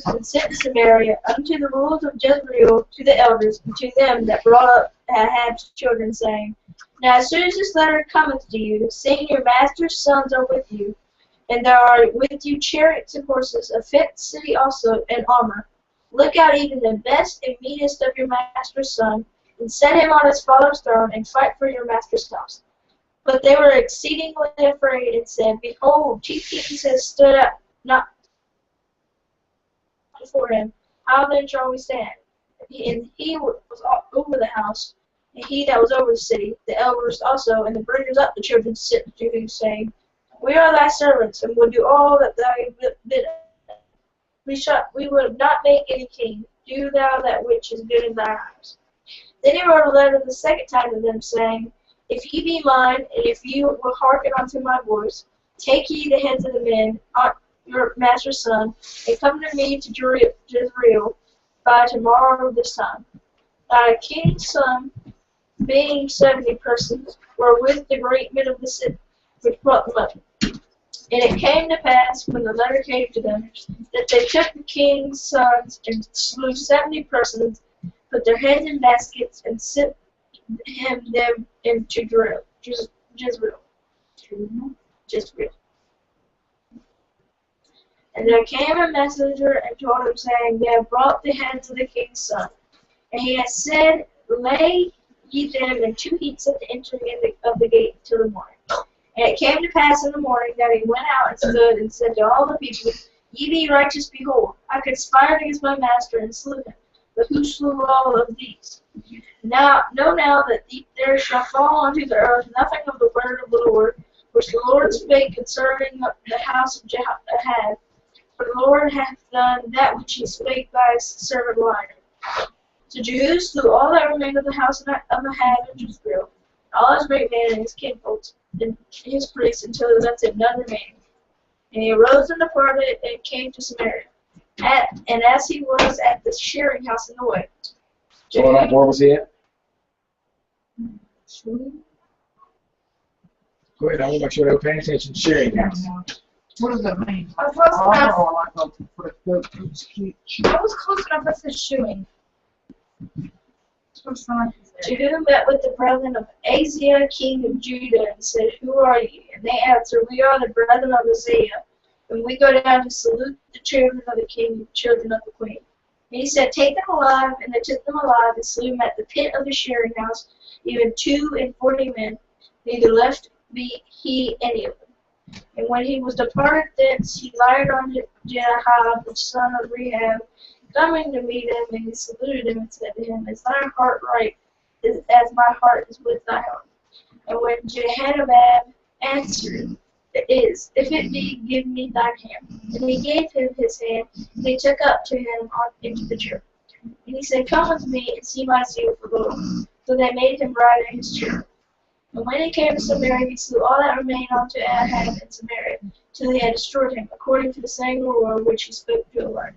and sent to Samaria unto the rulers of Jezreel, to the elders, and to them that brought up Ahab's children, saying, Now as soon as this letter cometh to you, seeing your master's sons are with you, and there are with you chariots and horses, a fit city also, and armor, look out even the best and meanest of your master's son, and set him on his father's throne, and fight for your master's house. But they were exceedingly afraid, and said, Behold, chief kings has stood up, not before him. How then shall we stand? And he was over the house, and he that was over the city, the elders also, and the bringers up the children sit to Jehu, saying, We are thy servants, and will do all that thou bid us. We will not make any king. Do thou that which is good in thy eyes. Then he wrote a letter the second time to them, saying, If ye be mine, and if ye will hearken unto my voice, take ye the heads of the men, your master's son, and come to me to Jezreel by tomorrow this time. The king's son, being 70 persons, were with the great men of the city, which brought them up. And it came to pass, when the letter came to them, that they took the king's sons and slew 70 persons, put their heads in baskets, and sent them into Jezreel. And there came a messenger and told him, saying, They have brought the heads of the king's son. And he has said, Lay ye them in 2 heaps at the entering of the gate till the morning. And it came to pass in the morning that he went out and stood and said to all the people, Ye be righteous, behold, I conspired against my master and slew him. But who slew all of these? Now know now that there shall fall unto the earth nothing of the word of the Lord, which the Lord spake concerning the house of Ahab. For the Lord hath done that which he spake by his servant Elijah. So Jehu slew all that remained of the house of Ahab in Jezreel, and all his great men and his kinfolks, and his priests, until there left him none remaining. And he arose and departed, and came to Samaria. And as he was at the shearing house in the way. Where was he at? Go ahead, I want to make sure they were paying attention. Shearing house. What does that mean? I was close enough. I was close enough. That says shoeing. Jehu met with the brethren of Ahaziah, king of Judah, and said, Who are ye? And they answered, We are the brethren of Uzziah, and we go down to salute the children of the king and the children of the queen. And he said, Take them alive. And they took them alive and slew them at the pit of the shearing house, even 42 men. Neither left be he any of them. And when he was departed thence, he lighted on Jehoiada, the son of Rehab, coming to meet him, and he saluted him and said to him, Is thy heart right, as my heart is with thy heart? And when Jehoiada answered, It is, if it be, give me thine hand. And he gave him his hand, and he took up to him into the chariot. And he said, Come with me, and see my zeal for the Lord. So they made him ride in his chariot. And when he came to Samaria, he slew all that remained unto Ahab in Samaria, till he had destroyed him, according to the saying of the Lord which he spoke to Elijah.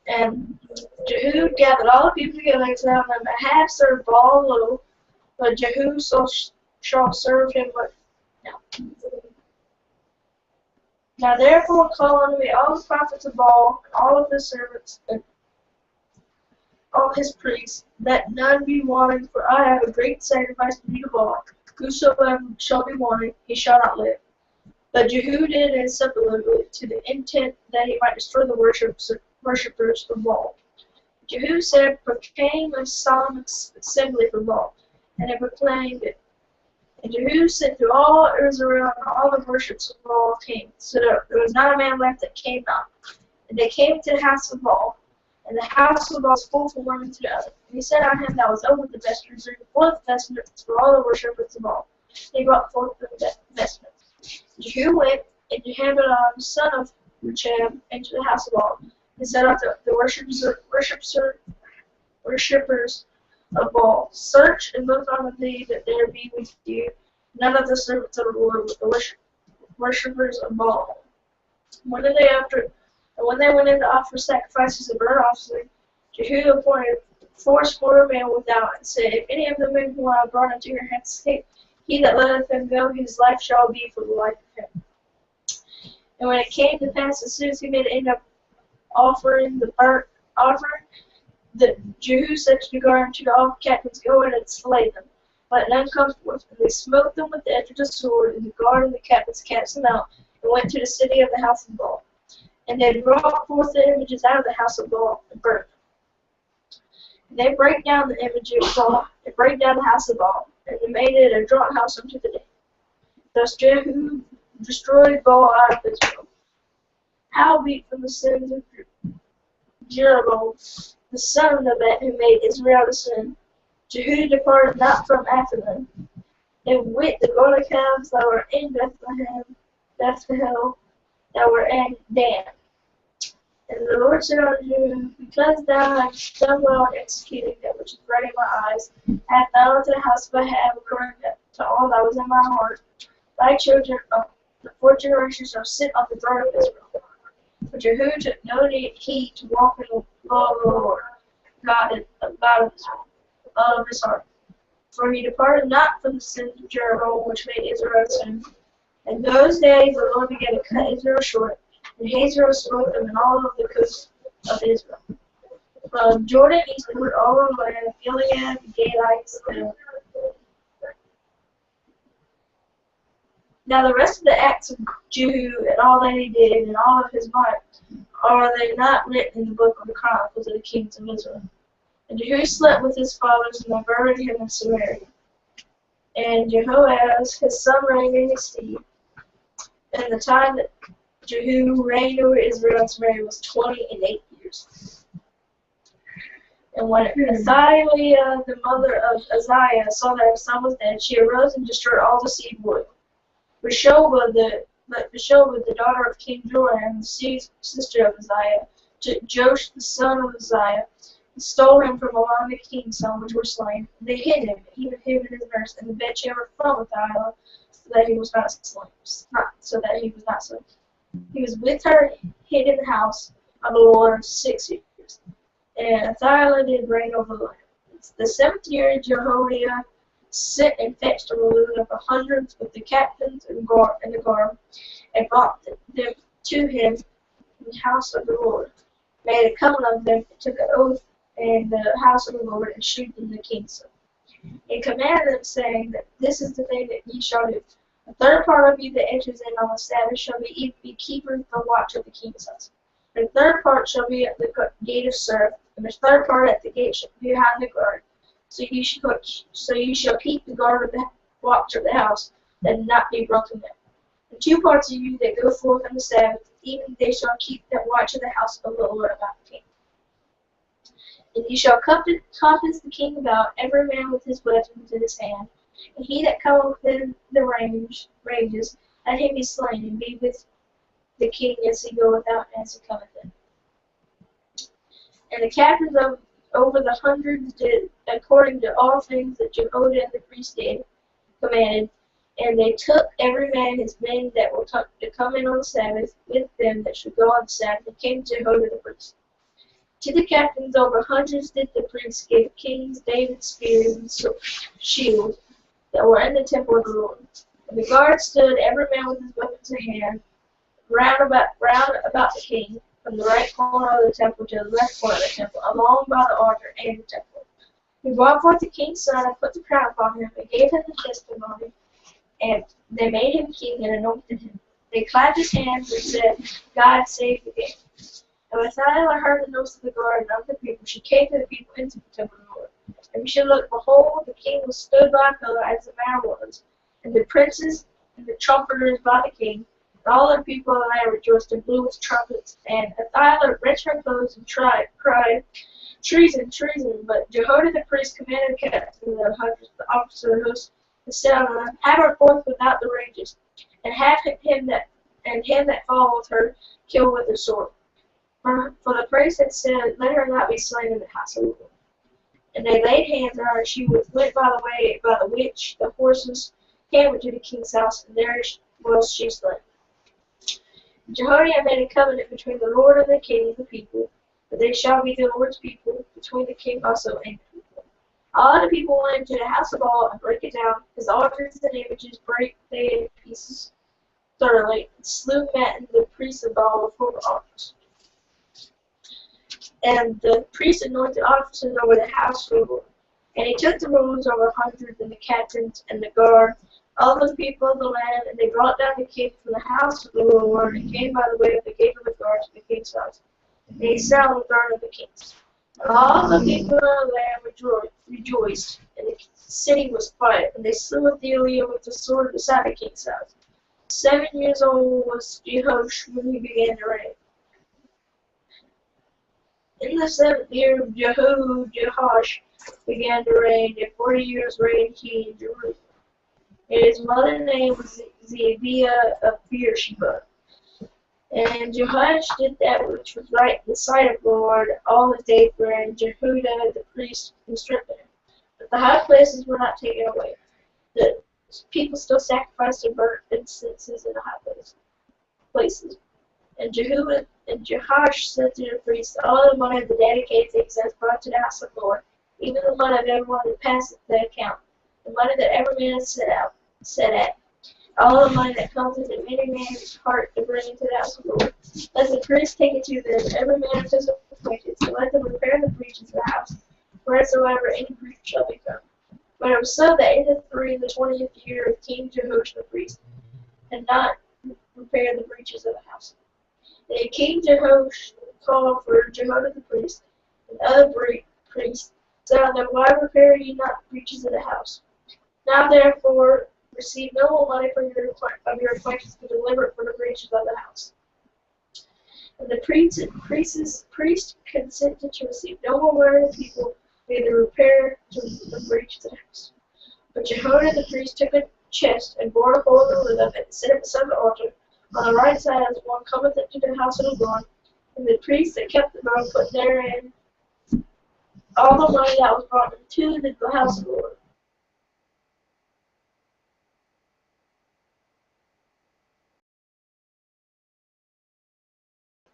And Jehu gathered all the people together and said unto them, Ahab served Baal a little, but Jehu shall serve him but now. Now therefore call unto me all the prophets of Baal, and all of his servants, and all his priests, that none be wanting, for I have a great sacrifice to be to Baal. Whosoever shall be wanting, he shall not live. But Jehu did it subtly, to the intent that he might destroy the worshippers of Baal. Jehu said, Proclaim a solemn assembly for Baal, and they proclaimed it. And Jehu sent through all Israel, and all the worships of Baal came, so that there was not a man left that came not. And they came to the house of Baal, and the house of Baal was full from one to the other. And he said unto him that was over the vestments, bring forth vestments for all the worshippers of Baal. They brought forth the vestments. Jehu went, and Jehoiada, son of Rechab, into the house of Baal, and said unto the worshippers of Baal, Search and look unto thee that there be with you none of the servants of the Lord with the worshippers of Baal. When they went in to offer sacrifices and burnt offerings, Jehu appointed 80 men without, and said, If any of the men whom I have brought into your hands escape, he that letteth them go, his life shall be for the life of him. And when it came to pass, as soon as he made an end of offering the burnt offering, the Jehu said to the guard to all the captains, "Go in and slay them. Let none come forth." And they smote them with the edge of the sword, and the guard and the captains cast them out, and went to the city of the house of Baal. And they brought forth the images out of the house of Baal, and burnt them. And they break down the image of Baal, and break down the house of Baal, and they made it a draught house unto the day. Thus Jehu destroyed Baal out of Israel. Howbeit from the sins of Jeroboam, the son of Nebat, who made Israel to sin, Jehu departed not from after them. And with the golden calves that were in Bethlehem, that were in Dan. And the Lord said unto Jehu, because thou hast done well in executing that which is right in my eyes, hath thou unto the house of Ahab according to all that was in my heart. Thy children of the 4 generations shall sit on the throne of Israel. But Jehu took no heed to walk in the law of the Lord, God of Israel, of his heart. For he departed not from the sins of Jeroboam, which made Israel sin. In those days the Lord began to cut Israel short, and Hazael smote them in all of the coast of Israel. From Jordan eastward, all the land of Gilead, the Gadites, and now the rest of the acts of Jehu and all that he did and all of his might, are they not written in the book of the Chronicles of the kings of Israel? And Jehu slept with his fathers, and they buried him in Samaria. And Jehoahaz his son reigned in his stead. And the time that Jehu reigned over Israel and Samaria was 28 years. And when Athaliah, the mother of Uzziah, saw that her son was dead, she arose and destroyed all the seed of oil. Bathsheba, the daughter of King Joram, the sister of Uzziah, took Joash the son of Uzziah, and stole him from among the king's sons which were slain. And they hid him, even him and his nurse, in the bedchamber from Athaliah, so that he was not slain. He was with her, hid in the house of the Lord 6 years. And Athaliah did reign over the land. The 7th year, Jehoiada sent and fetched a balloon of 100 with the captains and the guard, and brought them to him in the house of the Lord. Made a covenant of them, and took an oath in the house of the Lord, and shewed them the king's son. And commanded them, saying that this is the thing that ye shall do. A third part of you that enters in on the Sabbath shall be keepers of the watch of the king's house. And the third part shall be at the gate of Surf, and the third part at the gate behind the guard. So you shall keep the guard of the watch of the house, that not be broken down. And 2 parts of you that go forth on the Sabbath, even they shall keep the watch of the house of the Lord about the king. And you shall compass the king about, every man with his weapons in his hand. And he that cometh within the ranges, let him be slain, and be with the king as he goeth out and as he cometh in. And the captains over the hundreds did according to all things that Jehoiada the priest did, commanded, and they took every man his men that were to come in on the Sabbath with them that should go on the Sabbath, and came to Jehoiada the priest. To the captains over hundreds did the priests give kings David's spears and shields that were in the temple of the Lord. And the guard stood every man with his weapons in hand, round about the king, from the right corner of the temple to the left corner of the temple, along by the altar and the temple. He brought forth the king's son and put the crown upon him, and gave him the testimony, and they made him king and anointed him. They clapped his hands and said, God save the king. And when Athaliah heard the noise of the guard and of the people, she came to the people into the temple of the Lord. And we should look, behold, the king was stood by a pillar as the man was, and the princes and the trumpeters by the king. And all the people of the land rejoiced and blew with trumpets. And Athaliah rent her clothes and cried, Treason, treason! But Jehoiada the priest commanded the captain of the hundreds, the officer of the host, and said unto them, Have her forth without the ranges, and have him that followeth her killed with the sword. For the priest had said, Let her not be slain in the house of the Lord. And they laid hands on her, and she went by the way by the which the horses came into the king's house, and there was she slain. Jehoiada made a covenant between the Lord and the king and the people, that they shall be the Lord's people, between the king also and the people. All the people went into the house of Baal and brake it down, his altars and images brake they in pieces thoroughly, and slew Mattan the priest of Baal before the altars. And the priest anointed officers over the house of the Lord. And he took the rulers over 100 and the captains and the guard, all the people of the land, and they brought down the king from the house of the Lord and came by the way of the gate of the guard to the king's house. And he sat on the throne of the kings. And all the people of the land rejoiced, and the city was quiet. And they slew Athaliah with the sword beside the king's house. 7 years old was Jehoash when he began to reign. In the 7th year of Jehoash began to reign, and 40 years reigned he in Jerusalem. And his mother's name was Zebiah of Beersheba. And Jehoash did that which was right in the sight of the Lord all his days, wherein Jehudah the priest instructed him. But the high places were not taken away. The people still sacrificed and burnt incenses in the high places. And Jehoash said to the priests, all the money of the dedicated things that is brought to the house of the Lord, even the money of everyone that passeth the account, the money that every man is set at, all the money that comes into any man's heart to bring into the house of the Lord. Let the priest take it to them, every man of his acquaintance, and let them repair the breaches of the house, wheresoever any breach shall become. But it was so that in the 20th year of King Jehoash the priest had not repaired the breaches of the house. Then King Jehoash called for Jehoiada the priest and other priests, saying, why repair ye not the breaches of the house? Now therefore receive no more money from your acquaintance to deliver it for the breaches of the house. And the priest consented to receive no more money of the people, neither repair to the breaches of the house. But Jehoiada the priest took a chest and bore a hole in the lid of it and set it beside the altar on the right side as one cometh into the house of the Lord. And the priest that kept the bow put therein all the money that was brought into the house of the Lord.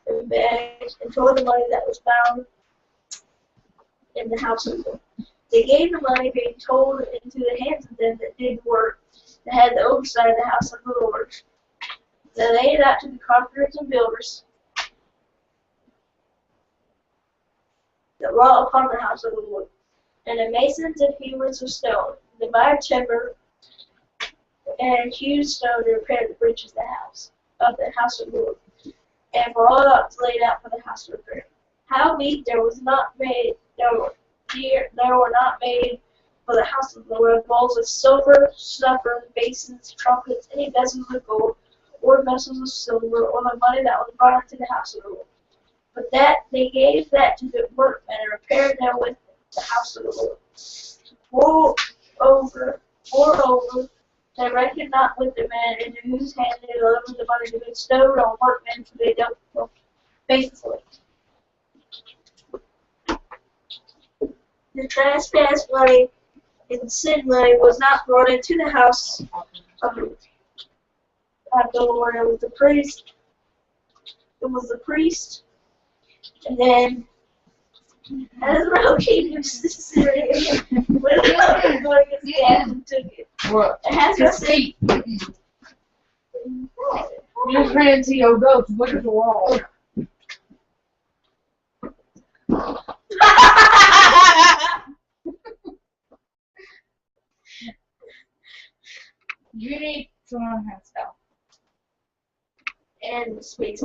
And bags and tore the money that was found in the house of the Lord. They gave the money being told into the hands of them that did work, that had the oversight of the house of the Lord. They laid it out to the carpenters and builders that wrought upon the house of the Lord, and the masons and hewers of stone, divided timber and hewed stone to repair the breaches of the house of the Lord, and for all that was laid out for the house of repair. Howbeit there were not made for the house of the Lord bowls of silver, snuffers, basins, trumpets, any vessels of gold, or vessels of silver, or the money that was brought into the house of the Lord. But that they gave that to the workmen and repaired therewith the house of the Lord. Moreover, they reckoned not with the man into whose hand they delivered the money to be bestowed on workmen, for they dealt faithfully. The trespass money and sin money was not brought into the house of the Lord. It was the priest. And then Hazael king of Syria went up and going against Gath and took it. What? And Hazael Just said, feet. Just ran to your goats. Look at the wall. You need to learn how to spell. and speaks